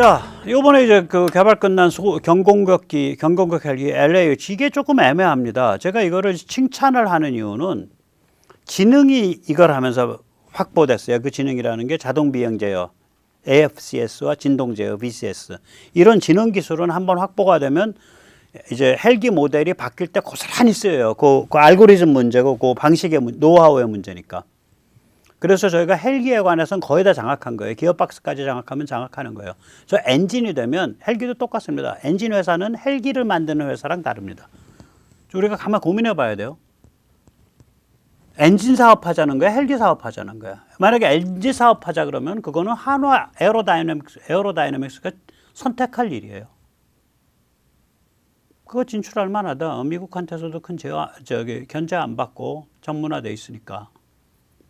자, 요번에 이제 그 개발 끝난 경공격 헬기 LAH 이게 조금 애매합니다. 제가 이거를 칭찬을 하는 이유는 지능이 이걸 하면서 확보됐어요. 그 지능이라는 게 자동 비행 제어, AFCS와 진동 제어, VCS. 이런 지능 기술은 한번 확보가 되면 이제 헬기 모델이 바뀔 때 고스란히 쓰여요. 그 알고리즘 문제고 그 방식의 노하우의 문제니까. 그래서 저희가 헬기에 관해서는 거의 다 장악한 거예요. 기어박스까지 장악하면 장악하는 거예요. 저 엔진이 되면 헬기도 똑같습니다. 엔진 회사는 헬기를 만드는 회사랑 다릅니다. 우리가 가만 고민해 봐야 돼요. 엔진 사업하자는 거야, 헬기 사업하자는 거야. 만약에 엔진 사업하자 그러면 그거는 한화 에어로다이내믹스가 선택할 일이에요. 그거 진출할 만하다. 미국한테서도 큰 견제 안 받고 전문화돼 있으니까.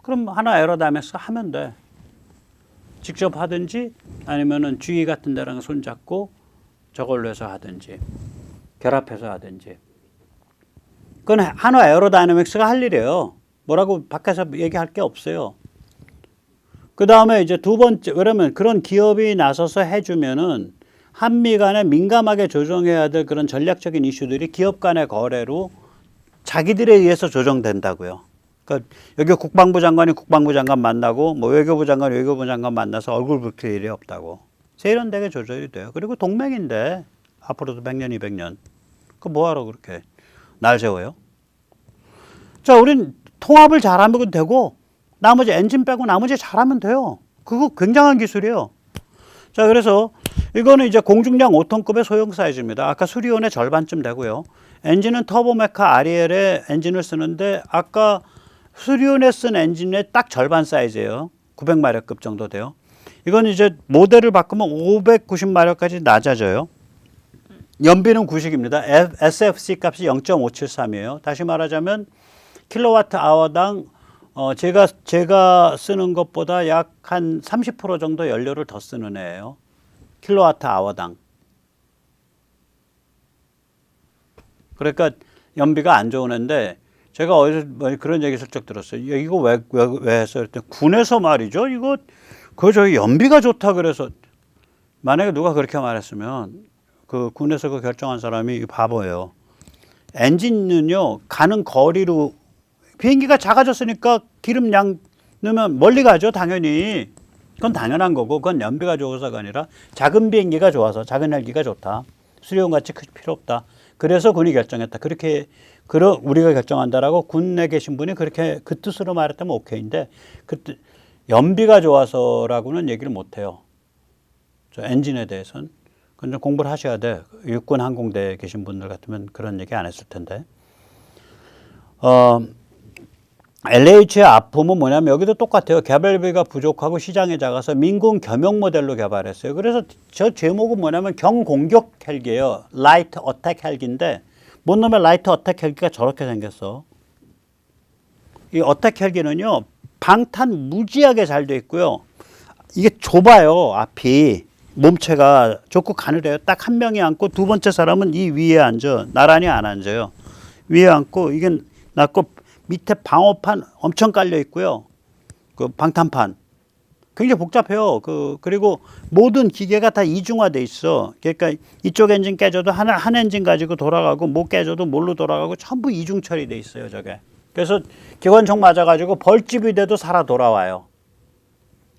그럼 한화 에어로다이내믹스가 하면 돼. 직접 하든지 아니면은 GE 같은 데랑 손잡고 저걸로 해서 하든지 결합해서 하든지. 그건 한화 에어로다이내믹스가 할 일이에요. 뭐라고 밖에서 얘기할 게 없어요. 그 다음에 이제 두 번째, 왜냐면 그런 기업이 나서서 해주면은 한미 간에 민감하게 조정해야 될 그런 전략적인 이슈들이 기업 간의 거래로 자기들에 의해서 조정된다고요. 그러니까 여기 국방부 장관이 국방부 장관 만나고 뭐 외교부 장관이 외교부 장관 만나서 얼굴 붉힐 일이 없다고. 세련되게 조절이 돼요. 그리고 동맹인데 앞으로도 100년, 200년. 그 뭐하러 그렇게 날 세워요? 자, 우린 통합을 잘하면 되고 나머지 엔진 빼고 나머지 잘하면 돼요. 그거 굉장한 기술이에요. 자, 그래서 이거는 이제 공중량 5톤급의 소형 사이즈입니다. 아까 수리온의 절반쯤 되고요. 엔진은 터보메카 REL의 엔진을 쓰는데 아까 수리온에 쓴 엔진의 딱 절반 사이즈예요. 900마력급 정도 돼요. 이건 이제 모델을 바꾸면 590마력까지 낮아져요. 연비는 90입니다. SFC 값이 0.573이에요. 다시 말하자면 킬로와트 아워당 제가 쓰는 것보다 약 한 30% 정도 연료를 더 쓰는 애예요. 킬로와트 아워당. 그러니까 연비가 안 좋은 애인데 제가 어디서 뭐 그런 얘기 슬쩍 들었어요. 이거 왜 했어요? 그랬더니 군에서 말이죠. 저희 연비가 좋다 그래서 만약에 누가 그렇게 말했으면 그 군에서 그 결정한 사람이 바보예요. 엔진은요 가는 거리로 비행기가 작아졌으니까 기름 양 넣으면 멀리 가죠, 당연히. 그건 당연한 거고, 그건 연비가 좋아서가 아니라 작은 비행기가 좋아서, 작은 헬기가 좋다. 수리온 같이 필요 없다. 그래서 군이 결정했다. 그렇게, 우리가 결정한다라고 군에 계신 분이 그렇게 그 뜻으로 말했다면 오케이인데, 연비가 좋아서라고는 얘기를 못 해요. 저 엔진에 대해서는. 그건 좀 공부를 하셔야 돼. 육군 항공대에 계신 분들 같으면 그런 얘기 안 했을 텐데. LH의 아픔은 뭐냐면 여기도 똑같아요. 개발비가 부족하고 시장이 작아서 민군 겸용 모델로 개발했어요. 그래서 저 제목은 뭐냐면 경공격 헬기예요. 라이트 어택 헬기인데 뭔 놈의 라이트 어택 헬기가 저렇게 생겼어. 이 어택 헬기는요. 방탄 무지하게 잘 돼 있고요. 이게 좁아요. 앞이. 몸체가 좁고 가늘해요. 딱 한 명이 앉고 두 번째 사람은 이 위에 앉아. 나란히 안 앉아요. 위에 앉고 이게 낮고 밑에 방어판 엄청 깔려 있고요. 그 방탄판. 굉장히 복잡해요. 그리고 모든 기계가 다 이중화돼 있어. 그러니까 이쪽 엔진 깨져도 한 엔진 가지고 돌아가고 못 깨져도 뭘로 돌아가고 전부 이중 처리돼 있어요, 저게. 그래서 기관총 맞아가지고 벌집이 돼도 살아 돌아와요.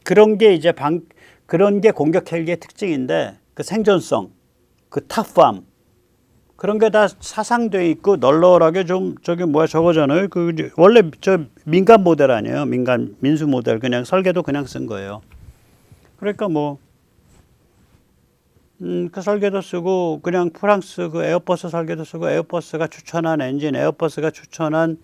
그런 게 이제 그런 게 공격 헬기의 특징인데 그 생존성, 그 타프함. 그런 게 다 사상돼 있고 널널하게 좀 저거잖아요. 원래 저 민간 모델 아니에요. 민수 모델 그냥 설계도 그냥 쓴 거예요. 그러니까 그 설계도 쓰고 그냥 프랑스 그 에어버스 설계도 쓰고 에어버스가 추천한 엔진, 에어버스가 추천한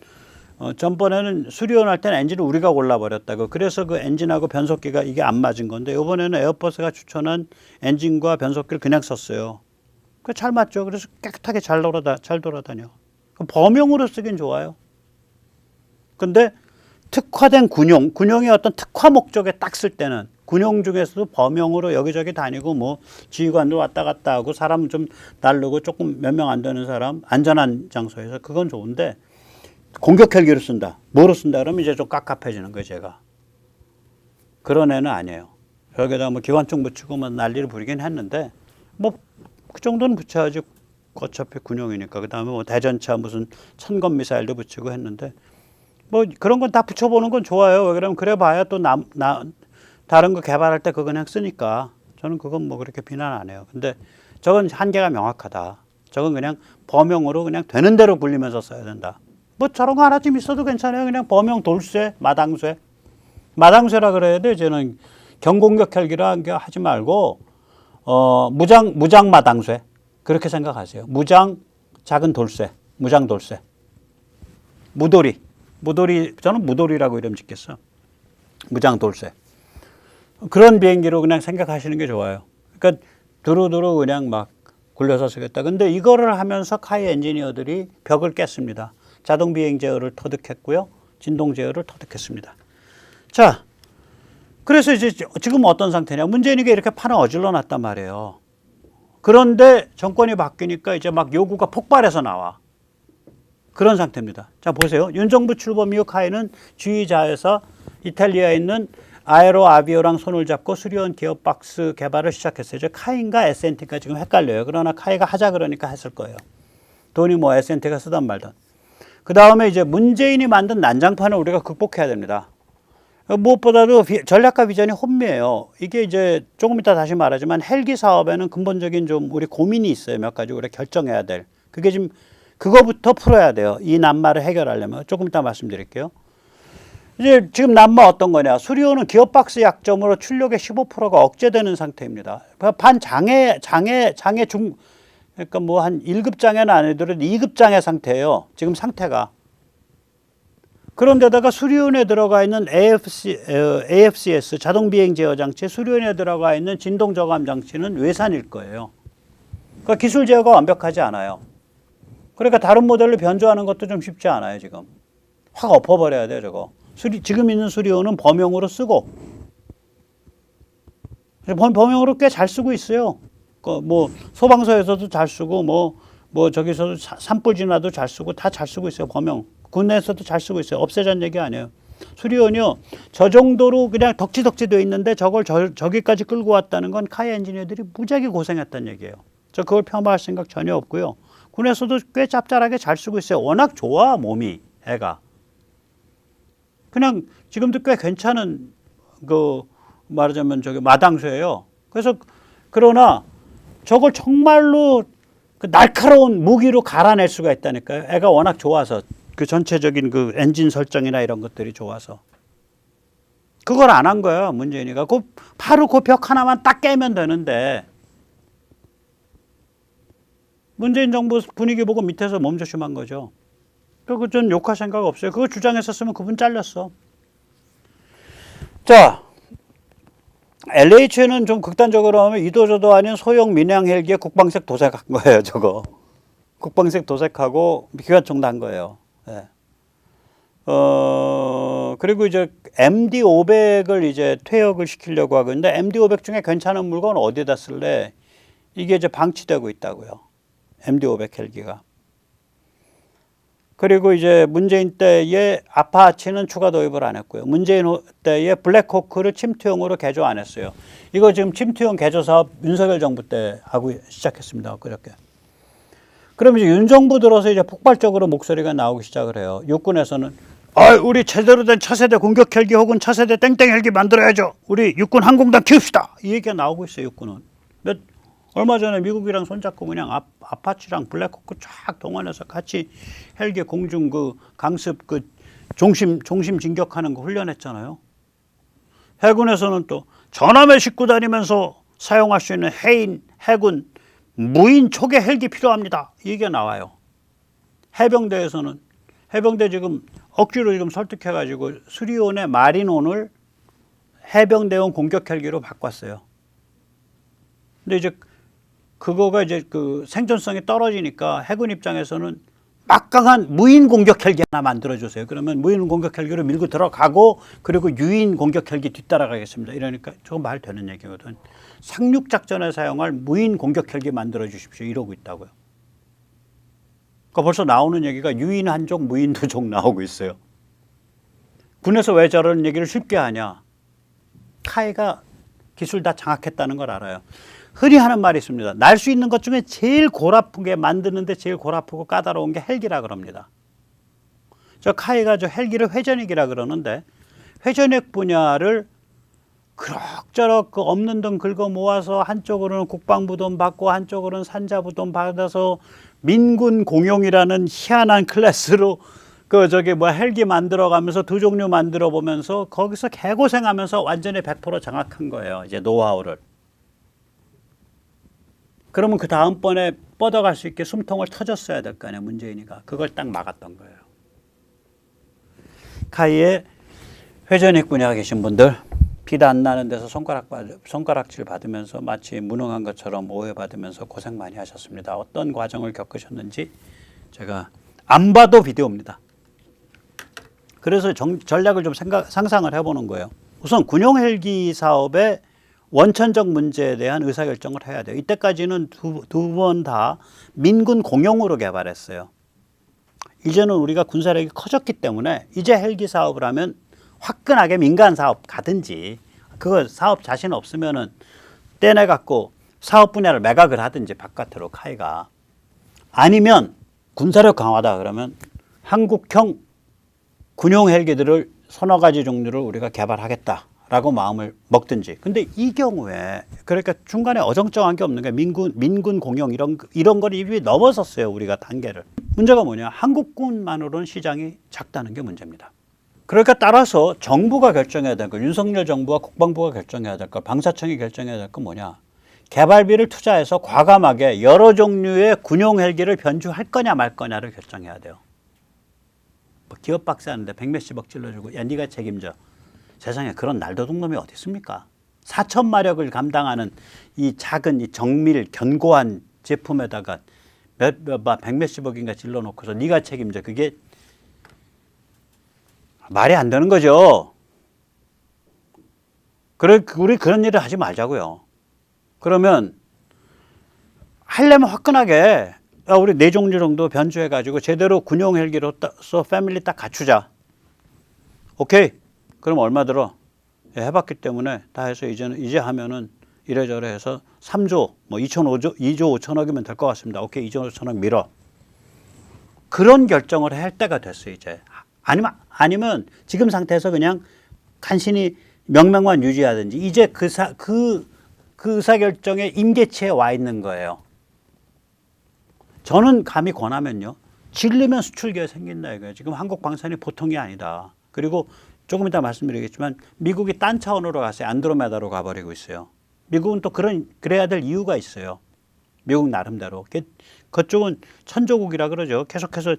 전번에는 수리온 할 때는 엔진을 우리가 골라버렸다고. 그래서 그 엔진하고 변속기가 이게 안 맞은 건데 이번에는 에어버스가 추천한 엔진과 변속기를 그냥 썼어요. 잘 맞죠. 그래서 깨끗하게 잘 돌아다녀. 범용으로 쓰긴 좋아요. 근데 특화된 군용의 어떤 특화 목적에 딱 쓸 때는 군용 중에서도 범용으로 여기저기 다니고 뭐 지휘관도 왔다 갔다 하고 사람 좀 나르고 조금 몇 명 안 되는 사람 안전한 장소에서 그건 좋은데 공격 헬기로 쓴다. 뭐로 쓴다 그러면 이제 좀 깝깝해지는 거예요, 제가. 그런 애는 아니에요. 벽에다 뭐 기관총 붙이고 뭐 난리를 부리긴 했는데 뭐 그 정도는 붙여야지 어차피 군용이니까. 그다음에 뭐 대전차 무슨 천건 미사일도 붙이고 했는데 뭐 그런 건 다 붙여보는 건 좋아요. 왜 그러면 그래 봐야 또 다른 거 개발할 때 그거 그냥 쓰니까 저는 그건 뭐 그렇게 비난 안 해요. 근데 저건 한계가 명확하다. 저건 그냥 범용으로 그냥 되는 대로 굴리면서 써야 된다. 뭐 저런 거 하나쯤 있어도 괜찮아요. 그냥 범용 돌쇠, 마당쇠. 마당쇠라 그래야 돼. 저는 경공격 헬기라 하지 말고 무장 마당쇠. 그렇게 생각하세요. 무장 작은 돌쇠, 무장 돌쇠. 무도리, 저는 무도리라고 이름 짓겠어. 무장 돌쇠. 그런 비행기로 그냥 생각하시는 게 좋아요. 그러니까 두루두루 그냥 막 굴려서 쓰겠다. 근데 이거를 하면서 카이 엔지니어들이 벽을 깼습니다. 자동 비행 제어를 터득했고요. 진동 제어를 터득했습니다. 자, 그래서 이제 지금 어떤 상태냐. 문재인이가 이렇게 판을 어질러 놨단 말이에요. 그런데 정권이 바뀌니까 이제 막 요구가 폭발해서 나와. 그런 상태입니다. 자, 보세요. 윤 정부 출범 이후 카이는 지휘자에서 이탈리아에 있는 아에로 아비오랑 손을 잡고 수리온 기어박스 개발을 시작했어요. 저 카이인가 S&T가 지금 헷갈려요. 그러나 카이가 하자 그러니까 했을 거예요. 돈이 뭐 S&T가 쓰던 말던. 그 다음에 이제 문재인이 만든 난장판을 우리가 극복해야 됩니다. 무엇보다도 전략과 비전이 혼미해요. 이게 이제 조금 이따 다시 말하지만 헬기 사업에는 근본적인 좀 우리 고민이 있어요. 몇 가지 우리가 결정해야 될. 그게 지금 그거부터 풀어야 돼요. 이 난마를 해결하려면. 조금 이따 말씀드릴게요. 이제 지금 난마 어떤 거냐. 수리오는 기어박스 약점으로 출력의 15%가 억제되는 상태입니다. 반장애 그러니까 뭐 한 1급 장애는 아니더라도 2급 장애 상태예요. 지금 상태가. 그런데다가 수리온에 들어가 있는 AFCS 자동 비행 제어 장치, 수리온에 들어가 있는 진동 저감 장치는 외산일 거예요. 그러니까 기술 제어가 완벽하지 않아요. 그러니까 다른 모델로 변조하는 것도 좀 쉽지 않아요, 지금. 확 엎어버려야 돼요, 저거. 지금 있는 수리온은 범용으로 쓰고, 범용으로 꽤 잘 쓰고 있어요. 뭐 소방서에서도 잘 쓰고, 뭐 저기서도 산불 진화도 잘 쓰고 다 잘 쓰고 있어요, 범용. 국내에서도 잘 쓰고 있어요. 없애자는 얘기 아니에요. 수리온이요, 저 정도로 그냥 덕지덕지 돼 있는데 저걸 저기까지 끌고 왔다는 건 카이 엔지니어들이 무지하게 고생했다는 얘기예요. 저 그걸 폄하할 생각 전혀 없고요. 군에서도 꽤 짭짤하게 잘 쓰고 있어요. 워낙 좋아, 몸이, 애가. 그냥 지금도 꽤 괜찮은 말하자면 저기 마당쇠예요. 그래서 그러나 저걸 정말로 그 날카로운 무기로 갈아낼 수가 있다니까요. 애가 워낙 좋아서 그 전체적인 그 엔진 설정이나 이런 것들이 좋아서 그걸 안 한 거예요, 문재인이가. 바로 그 벽 하나만 딱 깨면 되는데 문재인 정부 분위기 보고 밑에서 몸조심한 거죠. 그거 전 욕할 생각 없어요. 그거 주장했었으면 그분 잘렸어. 자, LH는 좀 극단적으로 하면 이도저도 아닌 소형 민양 헬기에 국방색 도색한 거예요, 저거. 국방색 도색하고 기관총 단 거예요. 네. 그리고 이제 MD500을 이제 퇴역을 시키려고 하고 있는데 MD500 중에 괜찮은 물건 어디다 쓸래? 이게 이제 방치되고 있다고요. MD500 헬기가. 그리고 이제 문재인 때에 아파치는 추가 도입을 안 했고요. 문재인 때에 블랙호크를 침투용으로 개조 안 했어요. 이거 지금 침투용 개조 사업 윤석열 정부 때 하고 시작했습니다. 그렇게. 그럼 이제 윤 정부 들어서 이제 폭발적으로 목소리가 나오기 시작을 해요. 육군에서는 우리 제대로 된 차세대 공격 헬기 혹은 차세대 땡땡 헬기 만들어야죠. 우리 육군 항공단 키웁시다. 이 얘기가 나오고 있어요. 육군은. 얼마 전에 미국이랑 손잡고 그냥 아파치랑 블랙호크 쫙 동원해서 같이 헬기 공중 그 강습 그 종심 진격하는 거 훈련했잖아요. 해군에서는 또 전함에 싣고 다니면서 사용할 수 있는 해군 무인 초계 헬기 필요합니다. 이게 나와요. 해병대에서는 해병대 지금 억지로 지금 설득해가지고 수리온의 마린온을 해병대용 공격 헬기로 바꿨어요. 근데 이제 그거가 이제 그 생존성이 떨어지니까 해군 입장에서는 막강한 무인 공격 헬기 하나 만들어주세요. 그러면 무인 공격 헬기로 밀고 들어가고 그리고 유인 공격 헬기 뒤따라가겠습니다. 이러니까 저거 말 되는 얘기거든. 상륙 작전에 사용할 무인 공격 헬기 만들어 주십시오. 이러고 있다고요. 그러니까 벌써 나오는 얘기가 유인 한족, 무인 두족 나오고 있어요. 군에서 왜 저런 얘기를 쉽게 하냐? 카이가 기술 다 장악했다는 걸 알아요. 흔히 하는 말이 있습니다. 날 수 있는 것 중에 제일 골 아프게 만드는데 제일 골 아프고 까다로운 게 헬기라 그럽니다. 저 카이가 저 헬기를 회전익이라 그러는데 회전익 분야를 그럭저럭 그 없는 돈 긁어 모아서 한쪽으로는 국방부 돈 받고 한쪽으로는 산자부 돈 받아서 민군 공용이라는 희한한 클래스로 그 저기 뭐 헬기 만들어 가면서 두 종류 만들어 보면서 거기서 개고생하면서 완전히 100% 장악한 거예요. 이제 노하우를. 그러면 그 다음번에 뻗어갈 수 있게 숨통을 터졌어야 될 거 아니에요. 문재인이가. 그걸 딱 막았던 거예요. 카이의 회전익 분야에 계신 분들 빚 안 나는 데서 손가락질 받으면서 마치 무능한 것처럼 오해받으면서 고생 많이 하셨습니다. 어떤 과정을 겪으셨는지 제가 안 봐도 비디오입니다. 그래서 전략을 좀 상상을 해보는 거예요. 우선 군용 헬기 사업의 원천적 문제에 대한 의사결정을 해야 돼요. 이때까지는 두 번 다 민군 공용으로 개발했어요. 이제는 우리가 군사력이 커졌기 때문에 이제 헬기 사업을 하면 화끈하게 민간 사업 가든지 그거 사업 자신 없으면은 떼내 갖고 사업 분야를 매각을 하든지 바깥으로 카이가 아니면 군사력 강화다 그러면 한국형 군용 헬기들을 서너 가지 종류를 우리가 개발하겠다라고 마음을 먹든지. 근데 이 경우에 그러니까 중간에 어정쩡한 게 없는 게 민군 공용 이런 걸 이미 넘어섰어요. 우리가 단계를. 문제가 뭐냐? 한국군만으로는 시장이 작다는 게 문제입니다. 그러니까 따라서 정부가 결정해야 될 거, 윤석열 정부와 국방부가 결정해야 될 거, 방사청이 결정해야 될 건 뭐냐? 개발비를 투자해서 과감하게 여러 종류의 군용 헬기를 변주할 거냐 말 거냐를 결정해야 돼요. 뭐 기업 박스 하는데 100몇십억 찔러주고 야 네가 책임져. 세상에 그런 날도둑놈이 어디 있습니까? 4,000마력을 감당하는 이 작은 이 정밀 견고한 제품에다가 100몇십억인가 찔러놓고서 네가 책임져. 그게 말이 안 되는 거죠. 우리 그런 일을 하지 말자고요. 그러면 하려면 화끈하게 우리 4종류 정도 변주해가지고 제대로 군용 헬기로서 패밀리 딱 갖추자. 오케이. 그럼 얼마 들어? 해봤기 때문에 다 해서 이제 하면은 이래저래 해서 3조, 뭐 2조 5천억이면 될 것 같습니다. 오케이. 2조 5천억 밀어. 그런 결정을 할 때가 됐어요, 이제. 아니면 지금 상태에서 그냥 간신히 명명만 유지하든지 이제 그 의사결정의 임계치에 와 있는 거예요. 저는 감히 권하면요. 질르면 수출기회 생긴다 이거예요. 지금 한국 방산이 보통이 아니다. 그리고 조금 이따 말씀드리겠지만 미국이 딴 차원으로 갔어요. 안드로메다로 가버리고 있어요. 미국은 또 그래야 될 이유가 있어요. 미국 나름대로. 그쪽은 천조국이라 그러죠. 계속해서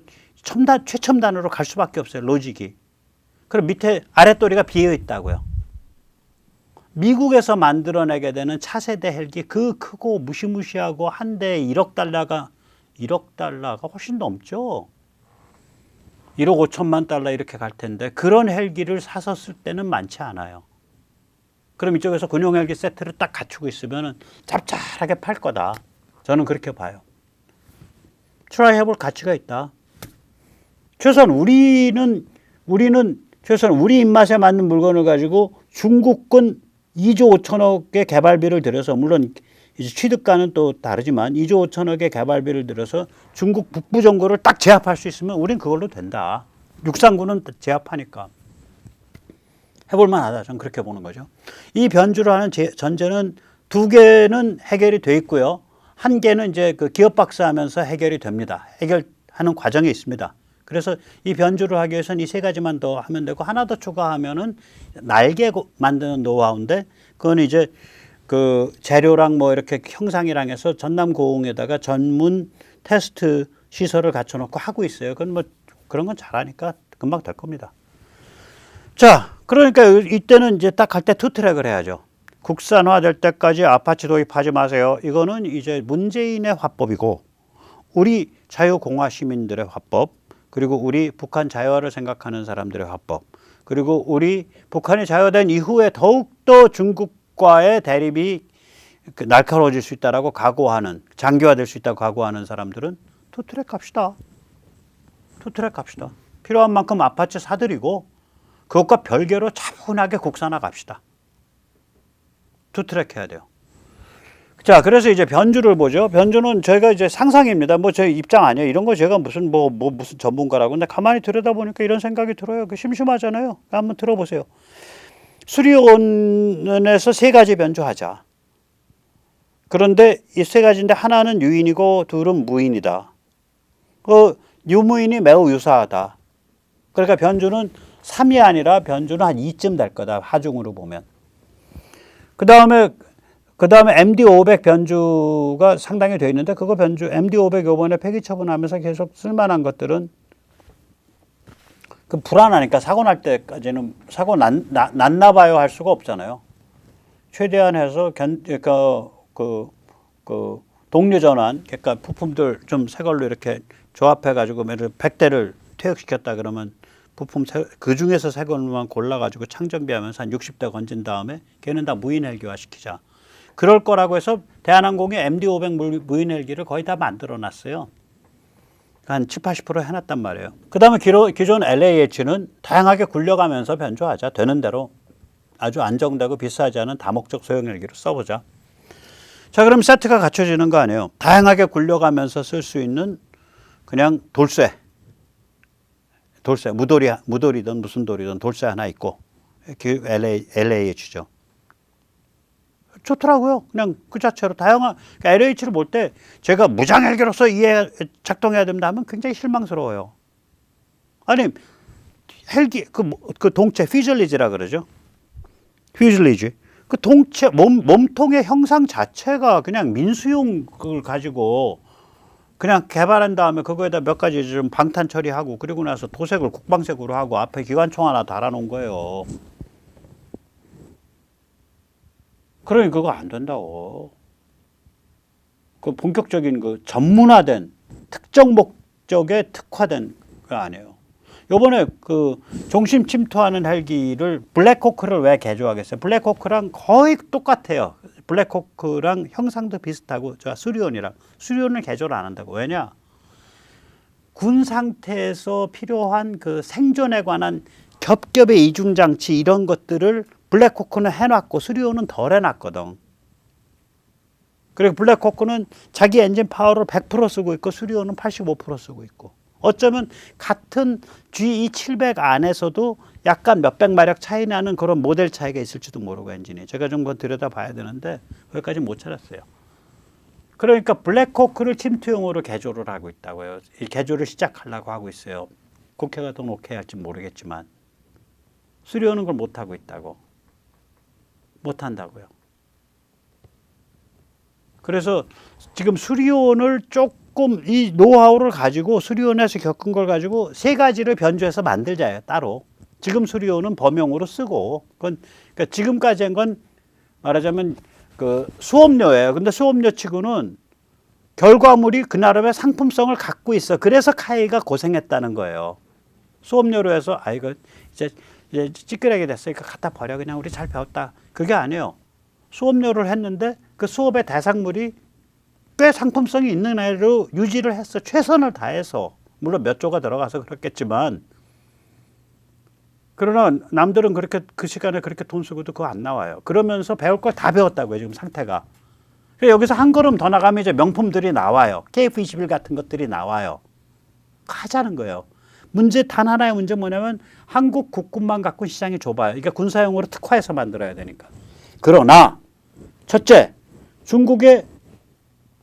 최첨단으로 갈 수밖에 없어요. 로직이. 그럼 밑에 아랫도리가 비어 있다고요. 미국에서 만들어내게 되는 차세대 헬기 그 크고 무시무시하고 한 대에 1억 달러가 훨씬 넘죠. 1억 5천만 달러 이렇게 갈 텐데 그런 헬기를 사서 쓸 때는 많지 않아요. 그럼 이쪽에서 군용 헬기 세트를 딱 갖추고 있으면 짭짤하게 팔 거다. 저는 그렇게 봐요. 트라이 해볼 가치가 있다. 최소한 우리는 최소한 우리 입맛에 맞는 물건을 가지고 중국군 2조 5천억의 개발비를 들여서 물론 이제 취득가는 또 다르지만 2조 5천억의 개발비를 들여서 중국 북부 정거를 딱 제압할 수 있으면 우린 그걸로 된다. 육상군은 제압하니까. 해볼 만하다. 저는 그렇게 보는 거죠. 이 변주를 하는 전제는 2개는 해결이 돼 있고요. 1개는 이제 그 기업 박스하면서 해결이 됩니다. 해결하는 과정이 있습니다. 그래서 이 변주를 하기 위해서는 이 3가지만 더 하면 되고 하나 더 추가하면은 날개 만드는 노하우인데 그건 이제 그 재료랑 뭐 이렇게 형상이랑 해서 전남 고흥에다가 전문 테스트 시설을 갖춰놓고 하고 있어요. 그건 뭐 그런 건 잘하니까 금방 될 겁니다. 자, 그러니까 이때는 이제 딱 갈 때 2트랙을 해야죠. 국산화 될 때까지 아파치 도입하지 마세요. 이거는 이제 문재인의 화법이고 우리 자유공화 시민들의 화법 그리고 우리 북한 자유화를 생각하는 사람들의 화법 그리고 우리 북한이 자유화된 이후에 더욱더 중국과의 대립이 날카로워질 수 있다라고 각오하는 장기화될 수 있다고 각오하는 사람들은 2트랙 갑시다. 2트랙 갑시다. 필요한 만큼 아파치 사들이고 그것과 별개로 차분하게 국산화 갑시다. 투 트랙 해야 돼요. 자, 그래서 이제 변주를 보죠. 변주는 저희가 이제 상상입니다. 뭐 제 입장 아니에요. 이런 거 제가 무슨 무슨 전문가라고. 근데 가만히 들여다보니까 이런 생각이 들어요. 그 심심하잖아요. 한번 들어보세요. 수리온에서 세 가지 변주하자. 그런데 이 세 가지인데 하나는 유인이고 둘은 무인이다. 유무인이 매우 유사하다. 그러니까 변주는 3이 아니라 변주는 한 2쯤 될 거다. 하중으로 보면. 그 다음에 MD500 변주가 상당히 돼 있는데 그거 변주 MD500 요번에 폐기 처분하면서 계속 쓸만한 것들은 그 불안하니까 사고 날 때까지는 사고 났나 봐요 할 수가 없잖아요. 최대한 해서 그 동류 전환 그러니까 부품들 좀 새 걸로 이렇게 조합해 가지고 100대를 퇴역시켰다 그러면 부품 그 중에서 새 걸로만 골라 가지고 창정비하면서 한 60대 건진 다음에 걔는 다 무인 헬기화 시키자. 그럴 거라고 해서 대한항공이 MD500 무인 헬기를 거의 다 만들어 놨어요. 한 70, 80% 해놨단 말이에요. 그 다음에 기존 LAH는 다양하게 굴려가면서 변조하자. 되는 대로 아주 안정되고 비싸지 않은 다목적 소형 헬기로 써보자. 자, 그럼 세트가 갖춰지는 거 아니에요. 다양하게 굴려가면서 쓸 수 있는 그냥 돌쇠, 무돌이든 무슨 돌이든 돌쇠 하나 있고 LAH죠. 좋더라고요. 그냥 그 자체로 다양한 그러니까 LH를 볼 때 제가 무장 헬기로서 작동해야 된다 하면 굉장히 실망스러워요. 아니 헬기 그 동체 퓨즐리지라 그러죠. 퓨즐리지. 그 동체 몸통의 형상 자체가 그냥 민수용 그걸 가지고 그냥 개발한 다음에 그거에다 몇 가지 좀 방탄 처리하고 그리고 나서 도색을 국방색으로 하고 앞에 기관총 하나 달아놓은 거예요. 그러니 그거 안 된다고. 그 본격적인 그 전문화된 특정 목적에 특화된 거 아니에요. 요번에 그 종심 침투하는 헬기를 블랙호크를 왜 개조하겠어요? 블랙호크랑 거의 똑같아요. 블랙호크랑 형상도 비슷하고 저 수리온을 개조를 안 한다고. 왜냐? 군 상태에서 필요한 그 생존에 관한 겹겹의 이중 장치 이런 것들을 블랙호크는 해놨고 수리온은 덜 해놨거든. 그리고 블랙호크는 자기 엔진 파워를 100% 쓰고 있고 수리온은 85% 쓰고 있고. 어쩌면 같은 GE700 안에서도 약간 몇백 마력 차이 나는 그런 모델 차이가 있을지도 모르고 엔진이. 제가 좀 들여다 봐야 되는데 거기까지 못 찾았어요. 그러니까 블랙호크를 침투용으로 개조를 하고 있다고요. 이 개조를 시작하려고 하고 있어요. 국회가 더 오케이 할지 모르겠지만. 수리온은 그걸 못하고 있다고. 못한다고요. 그래서 지금 수리온을 조금 이 노하우를 가지고 수리온에서 겪은 걸 가지고 세 가지를 변주해서 만들자요. 따로. 지금 수리온은 범용으로 쓰고 그건 그러니까 지금까지 한 건 말하자면 그 수업료예요. 근데 수업료 치고는 결과물이 그 나름의 상품성을 갖고 있어. 그래서 카이가 고생했다는 거예요. 수업료로 해서 이거 이제 찌끄레기 됐으니까 갖다 버려. 그냥 우리 잘 배웠다. 그게 아니에요. 수업료를 했는데 그 수업의 대상물이 꽤 상품성이 있는 애로 유지를 했어. 최선을 다해서. 물론 몇 조가 들어가서 그렇겠지만 그러나 남들은 그렇게 그 시간에 그렇게 돈 쓰고도 그거 안 나와요. 그러면서 배울 걸 다 배웠다고요. 지금 상태가. 여기서 한 걸음 더 나가면 이제 명품들이 나와요. KF-21 같은 것들이 나와요. 하자는 거예요. 단 하나의 문제 뭐냐면 한국 국군만 갖고 시장이 좁아요. 그러니까 군사용으로 특화해서 만들어야 되니까. 그러나 첫째, 중국의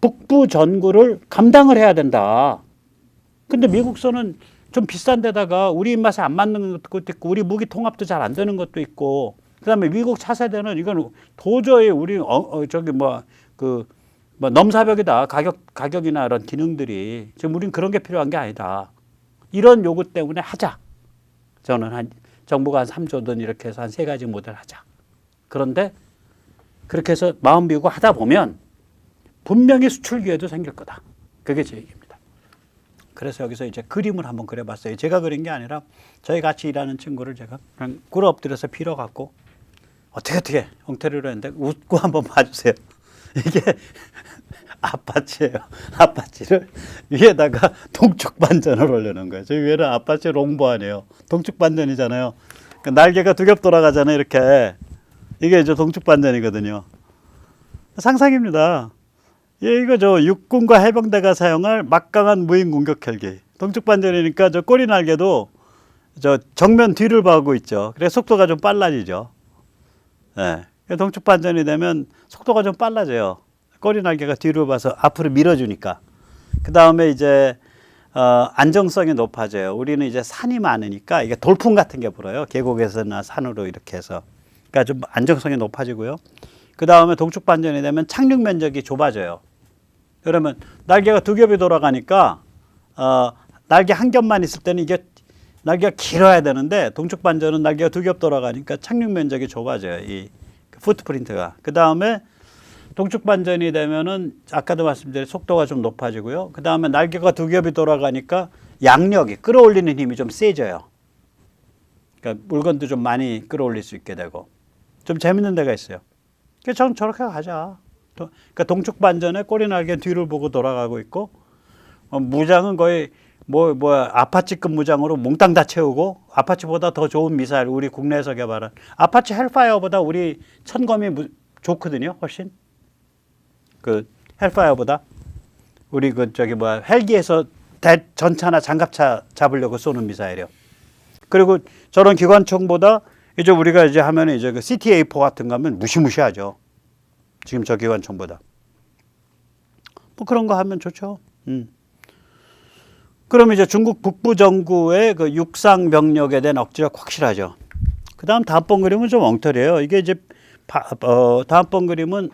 북부 전구를 감당을 해야 된다. 근데 미국서는 좀 비싼 데다가 우리 입맛에 안 맞는 것도 있고 우리 무기 통합도 잘 안 되는 것도 있고 그다음에 미국 차세대는 이건 도저히 우리 넘사벽이다. 가격이나 이런 기능들이 지금 우린 그런 게 필요한 게 아니다. 이런 요구 때문에 하자. 저는 정부가 한 3조든 이렇게 해서 한 3가지 모델 하자. 그런데 그렇게 해서 마음 비우고 하다 보면 분명히 수출 기회도 생길 거다. 그게 제 얘기입니다. 그래서 여기서 이제 그림을 한번 그려봤어요. 제가 그린 게 아니라 저희 같이 일하는 친구를 제가 그냥 꿇어 엎드려서 빌어갖고 어떻게 형태를 했는데 웃고 한번 봐주세요. 이게 아파치예요. 아파치를 위에다가 동축 반전을 올려놓은 거예요. 저희 위에는 아파치 롱보 아니에요. 동축 반전이잖아요. 그러니까 날개가 두 겹 돌아가잖아요. 이렇게. 이게 이제 동축 반전이거든요. 상상입니다. 예, 이거 저 육군과 해병대가 사용할 막강한 무인 공격 헬기. 동쪽 반전이니까 저 꼬리 날개도 저 정면 뒤를 봐고 있죠. 그래서 속도가 좀 빨라지죠. 예. 동쪽 반전이 되면 속도가 좀 빨라져요. 꼬리 날개가 뒤로 봐서 앞으로 밀어주니까. 그 다음에 이제 안정성이 높아져요. 우리는 이제 산이 많으니까 이게 돌풍 같은 게 불어요. 계곡에서나 산으로 이렇게 해서. 그러니까 좀 안정성이 높아지고요. 그 다음에 동쪽 반전이 되면 착륙 면적이 좁아져요. 그러면 날개가 두 겹이 돌아가니까 날개 한 겹만 있을 때는 이게 날개가 길어야 되는데 동쪽 반전은 날개가 두 겹 돌아가니까 착륙 면적이 좁아져요. 이 푸트프린트가. 그 다음에 동쪽 반전이 되면은 아까도 말씀드린 속도가 좀 높아지고요. 그 다음에 날개가 두 겹이 돌아가니까 양력이 끌어올리는 힘이 좀 세져요. 그러니까 물건도 좀 많이 끌어올릴 수 있게 되고 좀 재밌는 데가 있어요. 그래서 저는 저렇게 가자. 그러니까 동쪽 반전에 꼬리 날개 뒤를 보고 돌아가고 있고 무장은 거의 뭐 아파치급 무장으로 몽땅 다 채우고 아파치보다 더 좋은 미사일 우리 국내에서 개발한 아파치 헬파이어보다 우리 천검이 좋거든요. 훨씬 그 헬파이어보다 우리 그 저기 헬기에서 전차나 장갑차 잡으려고 쏘는 미사일이요. 그리고 저런 기관총보다 이제 우리가 이제 하면은 이제 그 CTA4 같은 거 하면 무시무시하죠. 지금 저 기관총보다. 뭐 그런 거 하면 좋죠. 그러면 이제 중국 북부 정부의 그 육상 병력에 대한 억지가 확실하죠. 그 다음번 그림은 좀 엉터리예요. 이게 이제 다음번 그림은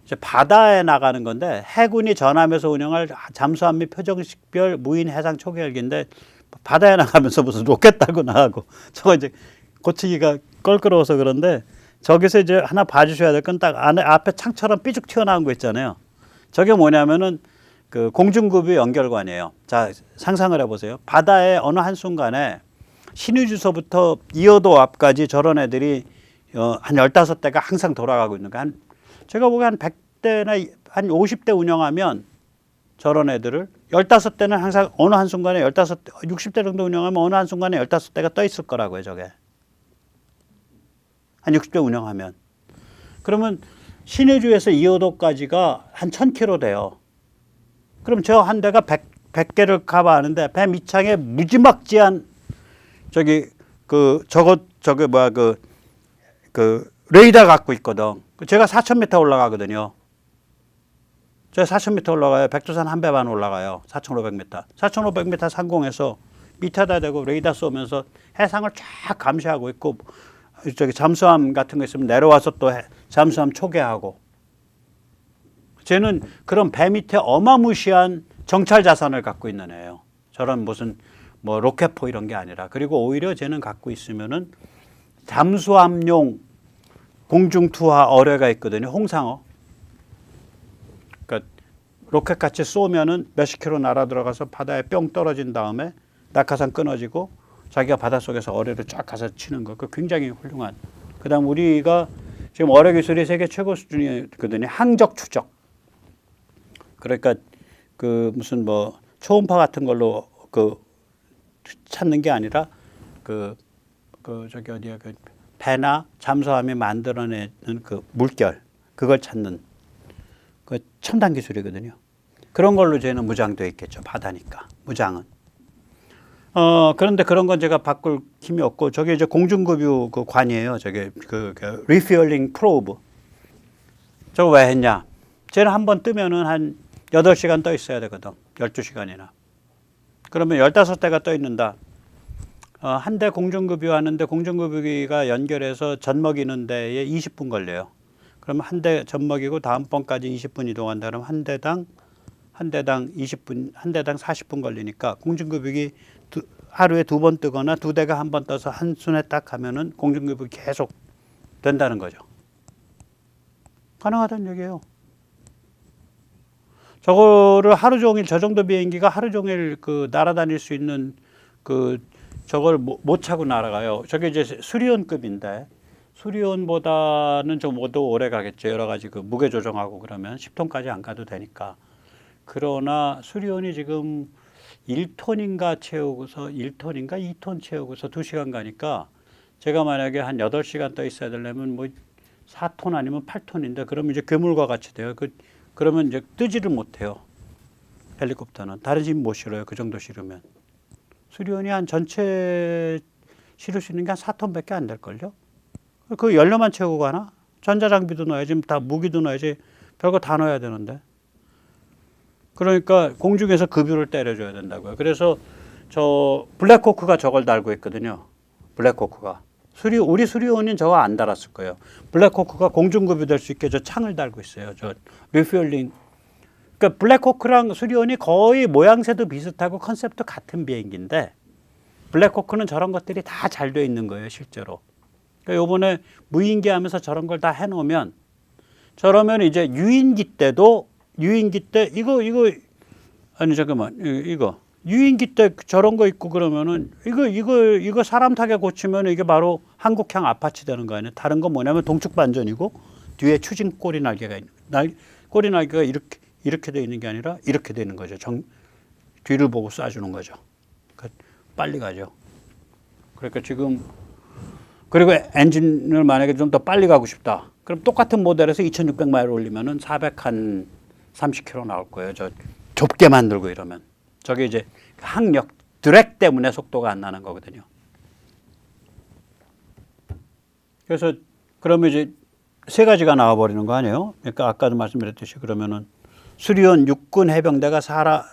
이제 바다에 나가는 건데 해군이 전함에서 운영할 잠수함 및 표정식별 무인 해상 초기 헬기인데 바다에 나가면서 무슨 로켓 달고 나가고 저거 이제 고치기가 껄끄러워서 그런데 저기서 이제 하나 봐주셔야 될 건 딱 앞에 창처럼 삐죽 튀어나온 거 있잖아요. 저게 뭐냐면은 그 공중급유 연결관이에요. 자, 상상을 해보세요. 바다의 어느 한순간에 신의주소부터 이어도 앞까지 저런 애들이 한 15대가 항상 돌아가고 있는 거. 제가 보기엔 한 100대나 한 50대 운영하면 저런 애들을 15대는 항상 어느 한순간에 60대 정도 운영하면 어느 한순간에 15대가 떠 있을 거라고요, 저게. 한 60대 운영하면. 그러면 신의주에서 이어도까지가 한 1000km 돼요. 그럼 저 한 대가 100개를 가봐하는데 배 밑창에 무지막지한 레이더 갖고 있거든. 제가 4,000m 올라가거든요. 제가 4,000m 올라가요. 백두산 한 배 반 올라가요. 4,500m. 4,500m 상공에서 밑에다 대고 레이더 쏘면서 해상을 쫙 감시하고 있고 잠수함 같은 거 있으면 내려와서 또 잠수함 초계하고. 쟤는 그런 배 밑에 어마무시한 정찰 자산을 갖고 있는 애예요. 저런 무슨 로켓포 이런 게 아니라. 그리고 오히려 쟤는 갖고 있으면은 잠수함용 공중투하 어뢰가 있거든요. 홍상어. 그러니까 로켓같이 쏘면은 몇십 킬로 날아 들어가서 바다에 뿅 떨어진 다음에 낙하산 끊어지고 자기가 바닷속에서 어뢰를 쫙 가서 치는 거. 그 굉장히 훌륭한. 그다음 우리가 지금 어뢰 기술이 세계 최고 수준이거든요. 항적 추적. 그러니까 그 무슨 초음파 같은 걸로 찾는 게 아니라 저기 어디야 그 배나 잠수함이 만들어내는 그 물결 그걸 찾는 그 첨단 기술이거든요. 그런 걸로 저희는 무장되어 있겠죠. 바다니까 무장은. 그런데 그런 건 제가 바꿀 힘이 없고 저게 이제 공중급유 그 관이에요. 저게 그 리퓨얼링 프로브. 저거 왜 했냐? 쟤는 한번 뜨면은 한 8시간 떠 있어야 되거든. 12시간이나. 그러면 15대가 떠 있는다. 한 대 공중급유 하는데 공중급유기가 연결해서 젖먹이는 데에 20분 걸려요. 그러면 한 대 젖먹이고 다음번까지 20분 이동한다 그러면 한 대당 20분, 한 대당 40분 걸리니까 공중급유기 하루에 2번 뜨거나 2대가 한 번 떠서 한 순에 딱 하면은 공중급유 계속 된다는 거죠. 가능하다는 얘기예요. 저거를 하루 종일 저 정도 비행기가 하루 종일 날아다닐 수 있는 저걸 못 차고 날아가요. 저게 이제 수리온급인데 수리온보다는 좀 더 오래 가겠죠. 여러 가지 무게 조정하고 그러면 10톤까지 안 가도 되니까. 그러나 수리온이 지금 1톤인가 채우고서 1톤인가 2톤 채우고서 2시간 가니까 제가 만약에 한 8시간 떠 있어야 되려면 4톤 아니면 8톤인데 그러면 이제 괴물과 같이 돼요. 그러면 이제 뜨지를 못해요. 헬리콥터는 다른 집 못 실어요. 그 정도 실으면 수리온이 한 전체 실을 수 있는 게 한 4톤밖에 안 될걸요. 그 연료만 채우고 가나? 전자장비도 넣어야지, 지금 다 무기도 넣어야지, 별거 다 넣어야 되는데. 그러니까 공중에서 급유를 때려줘야 된다고요. 그래서 저 블랙호크가 저걸 달고 있거든요. 블랙호크가 우리 수리온인 저거 안 달았을 거예요. 블랙호크가 공중급유 될 수 있게 저 창을 달고 있어요. 저 리퓨얼링. 그러니까 블랙호크랑 수리온이 거의 모양새도 비슷하고 컨셉도 같은 비행기인데 블랙호크는 저런 것들이 다 잘 돼 있는 거예요, 실제로. 그러니까 요번에 무인기 하면서 저런 걸 다 해놓으면 저러면 이제 유인기 때 이거 아니 잠깐만 이거 유인기 때 저런 거 있고 그러면은 이거 사람 타게 고치면 이게 바로 한국형 아파치 되는 거 아니에요. 다른 건 뭐냐면 동축 반전이고 뒤에 추진 꼬리 날개가 꼬리 날개가 이렇게 돼 있는 게 아니라 이렇게 돼 있는 거죠. 뒤를 보고 쏴주는 거죠. 그러니까 빨리 가죠. 그러니까 지금 그리고 엔진을 만약에 좀 더 빨리 가고 싶다. 그럼 똑같은 모델에서 2,600마일 올리면은 430km 나올 거예요. 저 좁게 만들고 이러면. 저게 이제 항력, 드랙 때문에 속도가 안 나는 거거든요. 그래서 그러면 이제 세 가지가 나와버리는 거 아니에요? 그러니까 아까도 말씀드렸듯이 그러면은 수리온 육군 해병대가 사용할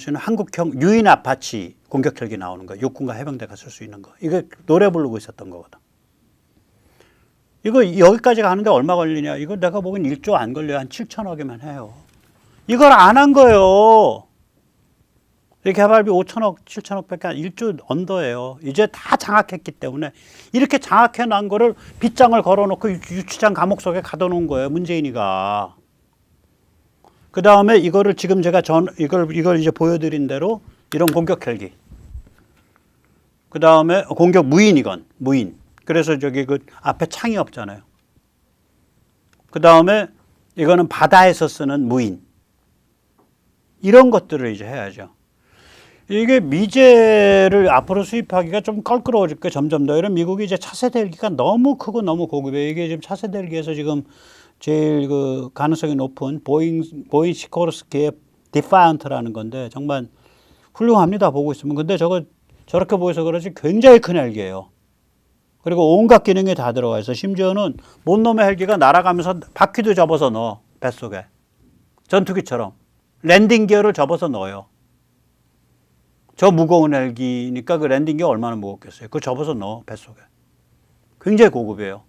수 있는 한국형 유인 아파치 공격 헬기 나오는 거, 육군과 해병대가 쓸 수 있는 거. 이거 노래 부르고 있었던 거거든. 이거 여기까지 가는데 얼마 걸리냐? 이거 내가 보기엔 1조 안 걸려요. 한 7천억이면 해요. 이걸 안 한 거예요. 이 개발비 5천억, 7천억밖에 안 1조 언더예요. 이제 다 장악했기 때문에 이렇게 장악해 놓은 거를 빗장을 걸어놓고 유치장 감옥 속에 가둬놓은 거예요. 문재인이가. 그 다음에 이거를 지금 제가 이걸 이제 보여드린 대로 이런 공격 헬기. 그 다음에 공격 무인. 그래서 저기 그 앞에 창이 없잖아요. 그 다음에 이거는 바다에서 쓰는 무인. 이런 것들을 이제 해야죠. 이게 미제를 앞으로 수입하기가 좀 껄끄러워질 거예요. 점점 더. 이런 미국이 이제 차세대 헬기가 너무 크고 너무 고급이에요. 이게 지금 차세대 헬기에서 지금 제일 그 가능성이 높은 보잉 시코르스키의 디파이언트라는 건데 정말 훌륭합니다. 보고 있으면. 근데 저렇게 보여서 그렇지 굉장히 큰 헬기예요. 그리고 온갖 기능이 다 들어가 있어. 심지어는 못 놈의 헬기가 날아가면서 바퀴도 접어서 넣어. 뱃속에. 전투기처럼. 랜딩 기어를 접어서 넣어요. 저 무거운 헬기니까 그 랜딩 기어 얼마나 무겁겠어요. 그거 접어서 넣어. 뱃속에. 굉장히 고급이에요.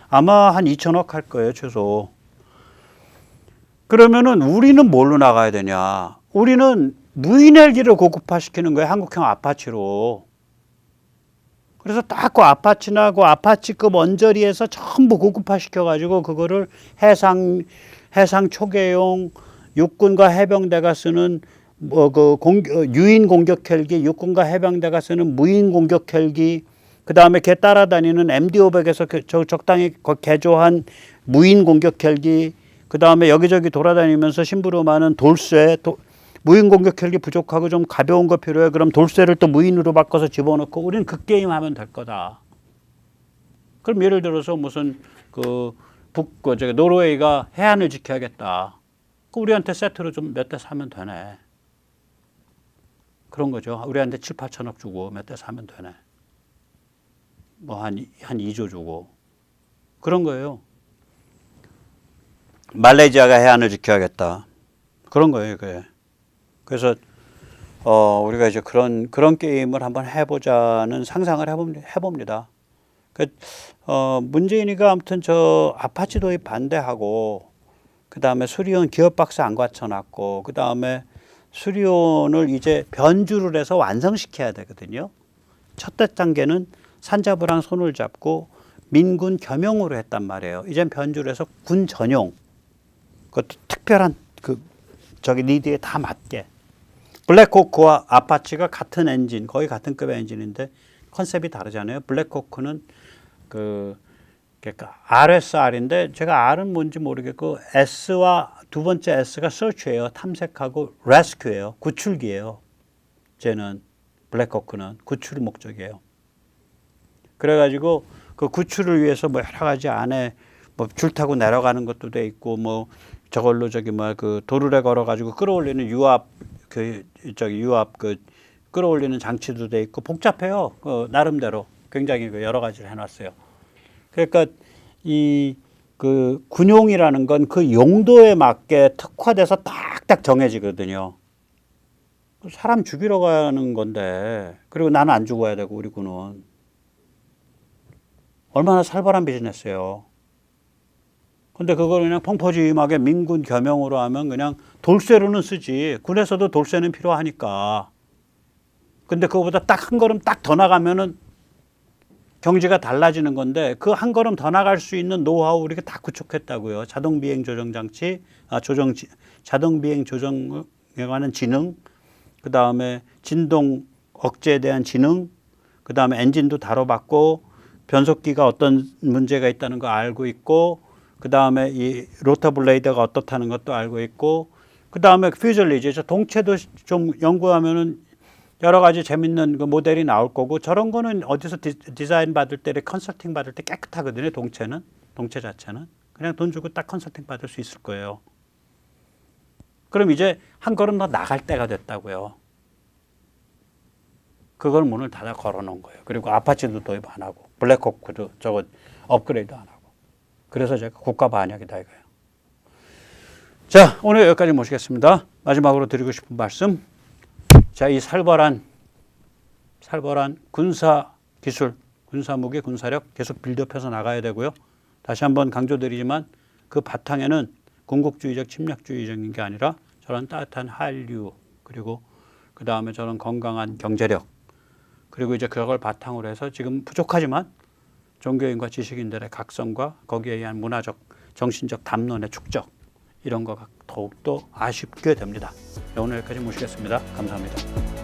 아마 한 2천억 할 거예요. 최소. 그러면은 우리는 뭘로 나가야 되냐. 우리는 무인 헬기를 고급화시키는 거예요. 한국형 아파치로. 그래서 딱 그 아파치나 그 아파치급 언저리에서 전부 고급화시켜가지고 그거를 해상 초계용 육군과 해병대가 쓰는 유인 공격 헬기, 육군과 해병대가 쓰는 무인 공격 헬기, 그 다음에 걔 따라다니는 MD-500에서 적당히 개조한 무인 공격 헬기, 그 다음에 여기저기 돌아다니면서 심부름하는 돌쇠, 무인 공격 헬기 부족하고 좀 가벼운 거 필요해. 그럼 돌쇠를 또 무인으로 바꿔서 집어넣고 우리는 그 게임 하면 될 거다. 그럼 예를 들어서 무슨 노르웨이가 해안을 지켜야겠다. 우리한테 세트로 좀 몇 대 사면 되네. 그런 거죠. 우리한테 7, 8천억 주고 몇 대 사면 되네. 뭐 한 2조 주고. 그런 거예요. 말레이시아가 해안을 지켜야겠다. 그런 거예요, 그게. 그래서 우리가 이제 그런 게임을 한번 해보자는 상상을 해봅니다. 문재인이가 아무튼 저 아파치 도입 반대하고 그 다음에 수리온 기어박스 안 갖춰놨고 그 다음에 수리온을 이제 변주를 해서 완성시켜야 되거든요. 첫 단계는 산자부랑 손을 잡고 민군 겸용으로 했단 말이에요. 이젠 변주를 해서 군 전용. 그것도 특별한 니드에 다 맞게. 블랙호크와 아파치가 같은 엔진, 거의 같은 급의 엔진인데 컨셉이 다르잖아요. 블랙호크는 그러니까 RSR인데 제가 R은 뭔지 모르겠고 S와 두 번째 S가 search예요. 탐색하고 rescue예요. 구출기예요. 쟤는 블랙호크는 구출 목적이에요. 그래가지고 그 구출을 위해서 뭐 여러 가지 안에 뭐 줄 타고 내려가는 것도 돼 있고 뭐 저걸로 저기 뭐 그 도르래 걸어 가지고 끌어올리는 유압 유압 끌어올리는 장치도 돼 있고 복잡해요. 그 나름대로 굉장히 그 여러 가지를 해놨어요. 그러니까 이 그 군용이라는 건 그 용도에 맞게 특화돼서 딱딱 정해지거든요. 사람 죽이러 가는 건데 그리고 나는 안 죽어야 되고 우리 군은 얼마나 살벌한 비즈니스예요. 근데 그걸 그냥 펑퍼짐하게 민군 겸용으로 하면 그냥 돌쇠로는 쓰지. 군에서도 돌쇠는 필요하니까. 근데 그거보다 딱 한 걸음 딱 더 나가면은 경지가 달라지는 건데 그 한 걸음 더 나갈 수 있는 노하우 우리가 다 구축했다고요. 자동 비행 조정 장치, 자동 비행 조정에 관한 지능, 그 다음에 진동 억제에 대한 지능, 그 다음에 엔진도 다뤄봤고 변속기가 어떤 문제가 있다는 거 알고 있고, 그 다음에 이 로터 블레이드가 어떻다는 것도 알고 있고, 그 다음에 퓨즐리지, 동체도 좀 연구하면은 여러 가지 재밌는 그 모델이 나올 거고, 저런 거는 어디서 디자인 받을 때, 컨설팅 받을 때 깨끗하거든요. 동체 자체는 그냥 돈 주고 딱 컨설팅 받을 수 있을 거예요. 그럼 이제 한 걸음 더 나갈 때가 됐다고요. 그걸 문을 닫아 걸어놓은 거예요. 그리고 아파치도 도입 안 하고 블랙호크도 저거 업그레이드 안 하고. 그래서 제가 국가 반역이다 이거예요. 자, 오늘 여기까지 모시겠습니다. 마지막으로 드리고 싶은 말씀. 자, 이 살벌한 군사 기술, 군사 무기, 군사력 계속 빌드업해서 나가야 되고요. 다시 한번 강조드리지만 그 바탕에는 군국주의적 침략주의적인 게 아니라 저런 따뜻한 한류, 그리고 그 다음에 저런 건강한 경제력, 그리고 이제 그걸 바탕으로 해서 지금 부족하지만 종교인과 지식인들의 각성과 거기에 의한 문화적, 정신적 담론의 축적, 이런 거가 더욱더 아쉽게 됩니다. 오늘 여기까지 모시겠습니다. 감사합니다.